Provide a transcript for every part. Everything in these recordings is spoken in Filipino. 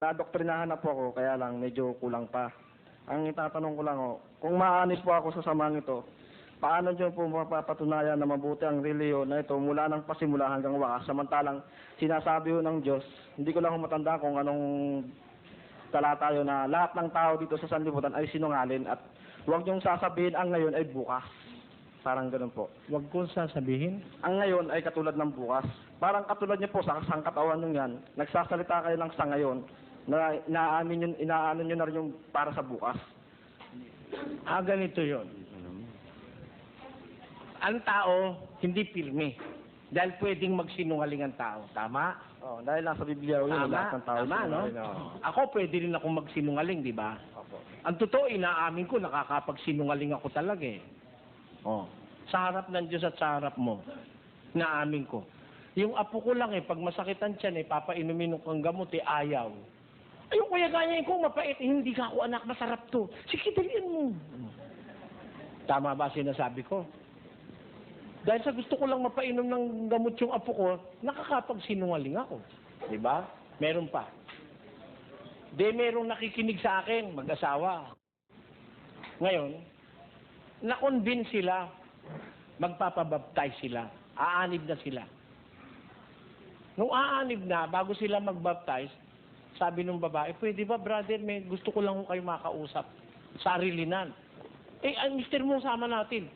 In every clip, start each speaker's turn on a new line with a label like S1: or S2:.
S1: Nadoktrinahan na po ako, kaya lang medyo kulang pa. Ang itatanong ko lang kung maanis po ako sa samang ito, paano nyo po mapapatunayan na mabuti ang reliyon na ito mula ng pasimula hanggang wakas? Samantalang sinasabi ho ng Diyos, hindi ko lang matanda kung anong talata yun, na lahat ng tao dito sa sanlibutan ay sinungaling at huwag nyong sasabihin ang ngayon ay bukas. Parang ganun po.
S2: Huwag kong sasabihin.
S1: Ang ngayon ay katulad ng bukas. Parang katulad niyo po sa sangkatawan nyo yan, nagsasalita kayo lang sa ngayon, na inaano nyo na rin yung para sa bukas.
S2: Ganito yon. Ang tao, hindi pirme. Dahil pwedeng magsinungaling ang tao. Tama?
S1: Dahil nasa Biblia yun, lahat ng tao.
S2: Tama, no? Ako pwede rin akong magsinungaling, di ba?
S1: Opo.
S2: Ang totoo, inaamin ko, nakakapagsinungaling ako talaga eh. Sa harap ng Diyos at sa harap mo, naamin ko. Yung apo ko lang pag masakitan siya papainumin ng gamot ayaw. Ayun, kuya ganyan ko, mapait. Hindi ka ako anak, masarap to. Sige, dalian mo. Tama ba sinasabi ko? Dahil sa gusto ko lang mapainom ng gamot yung apo ko, nakakapagsinungaling ako. Diba? Meron pa. Merong nakikinig sa akin, mag-asawa. Ngayon, na-convince sila, magpapabaptize sila. Aanib na sila. Nung aanib na, bago sila magbaptize, sabi nung babae, pwede ba brother, may gusto ko lang kayo makausap. Sarilinan. Ay, mister mo, sama natin.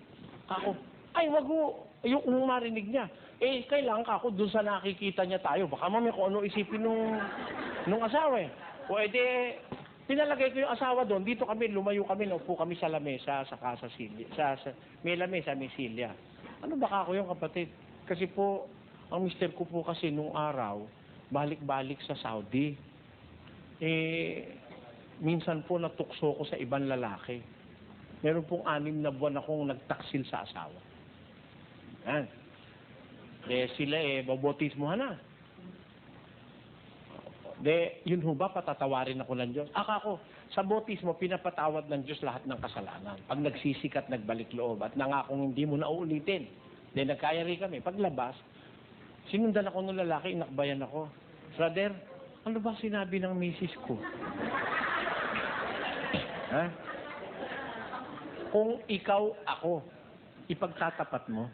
S2: Ako, ay, wag mo. Ayoko marinig niya. Kailangan ka ako dun sa nakikita niya tayo. Baka mamaya kung ano isipin nung asawa Pwede, pinalagay ko yung asawa doon. Dito kami, lumayo kami, naupo kami sa lamesa, sa silya. May lamesa, may silya. Ano baka ako yung kapatid? Kasi po, ang mister ko po kasi nung araw, balik-balik sa Saudi. Minsan po natukso ko sa ibang lalaki. Meron pong 6 na buwan akong nagtaksil sa asawa. Yan. Sila babotismohan na. Yun ho ba, patatawarin ako ng Diyos? Ako, sa bautismo, pinapatawad ng Diyos lahat ng kasalanan. Pag nagsisikat, nagbalik loob, at nangakong hindi mo na uulitin. Nagkayari kami. Paglabas, sinundan ako ng lalaki, inakbayan ako. Brother, ano ba sinabi ng misis ko? Kung ikaw ako, ipagtatapat mo.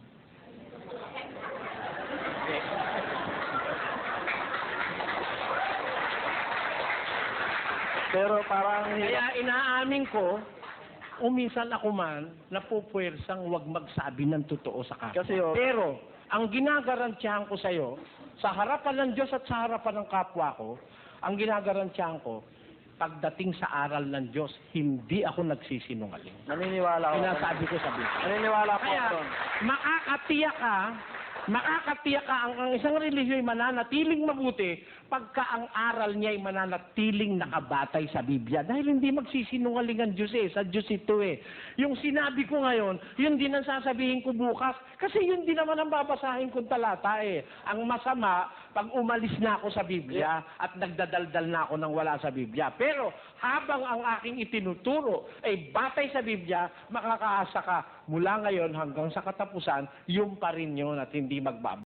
S1: Pero parang...
S2: Kaya inaamin ko, minsan ako man, napupwersang huwag magsabi ng totoo sa kapwa.
S1: Kasi
S2: Pero, ang ginagarantiyahan ko sa'yo, sa harapan ng Diyos at sa harapan ng kapwa ko, ang ginagarantiyahan ko, pagdating sa aral ng Diyos, hindi ako nagsisinungaling.
S1: Naniniwala ako.
S2: Sinasabi ko sa Biblia.
S1: Naniniwala ako.
S2: Kaya, makakatiyak ka ang isang relihiyon ay mananatiling mabuti pagka ang aral niya ay mananatiling nakabatay sa Biblia. Dahil hindi magsisinungaling ang Diyos sa Diyos ito Yung sinabi ko ngayon, yun din ang sasabihin ko bukas. Kasi yun din naman ang babasahin kong talata Ang masama, pag umalis na ako sa Biblia at nagdadaldal na ako ng wala sa Biblia. Pero habang ang aking itinuturo ay batay sa Biblia, makakaasa ka mula ngayon hanggang sa katapusan, yung pa rin yun at hindi magbabago.